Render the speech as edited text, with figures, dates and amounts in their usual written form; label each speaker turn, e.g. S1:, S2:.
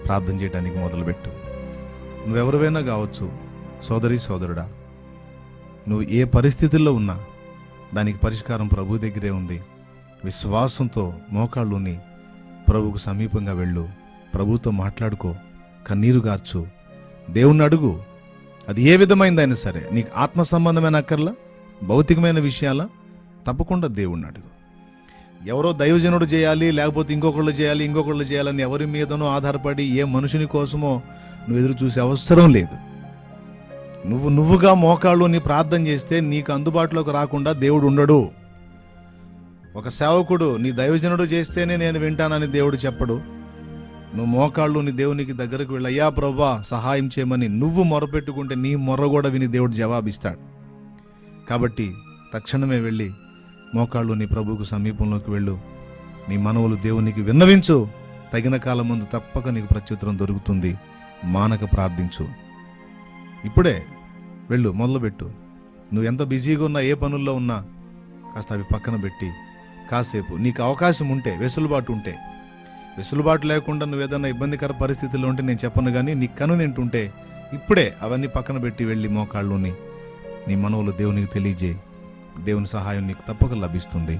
S1: ప్రార్థన చేయడానికి మొదలుపెట్టు. నువ్వెవరివైనా కావచ్చు, సోదరి సోదరుడా, నువ్వు ఏ పరిస్థితుల్లో ఉన్నా దానికి పరిష్కారం ప్రభు దగ్గరే ఉంది. విశ్వాసంతో మోకాళ్ళుని ప్రభువుకు సమీపంగా వెళ్ళు, ప్రభుతో మాట్లాడుకో, కన్నీరు గార్చు, దేవుణ్ణి అడుగు. అది ఏ విధమైందైనా సరే, నీకు ఆత్మ సంబంధమైన అక్కర్లా, భౌతికమైన విషయాల, తప్పకుండా దేవుణ్ణి అడుగు. ఎవరో దైవజనుడు చేయాలి, లేకపోతే ఇంకొకళ్ళు చేయాలని ఎవరి మీదనో ఆధారపడి ఏ మనుషుని కోసమో నువ్వు ఎదురు చూసే అవసరం లేదు. నువ్వుగా మోకాళ్ళుని ప్రార్థన చేస్తే నీకు అందుబాటులోకి రాకుండా దేవుడు ఉండడు. ఒక సేవకుడు నీ దైవజనుడు చేస్తేనే నేను వింటానని దేవుడు చెప్పడు. నువ్వు మోకాళ్ళు నీ దేవునికి దగ్గరకు వెళ్ళి, అయ్యా ప్రభువా సహాయం చేయమని నువ్వు మొరపెట్టుకుంటే నీ మొర్ర కూడా విని దేవుడు జవాబిస్తాడు. కాబట్టి తక్షణమే వెళ్ళి మోకాళ్ళు నీ ప్రభువుకు సమీపంలోకి వెళ్ళు, నీ మనవులు దేవునికి విన్నవించు. తగిన కాలం ముందు తప్పక నీకు ప్రత్యుత్తరం దొరుకుతుంది. మానక ప్రార్థించు. ఇప్పుడే వెళ్ళు, మొదలుపెట్టు. నువ్వు ఎంత బిజీగా ఉన్నా, ఏ పనుల్లో ఉన్నా కాస్త అవి పక్కన పెట్టి కాసేపు నీకు అవకాశం ఉంటే, వెసులుబాటు లేకుండా నువ్వు ఏదైనా ఇబ్బందికర పరిస్థితుల్లో ఉంటే నేను చెప్పను, కానీ నీ కను తింటుంటే ఇప్పుడే అవన్నీ పక్కన పెట్టి వెళ్ళి మోకాళ్ళుని నీ మనవులు దేవునికి తెలియజేయి. దేవుని సహాయం నీకు తప్పక లభిస్తుంది.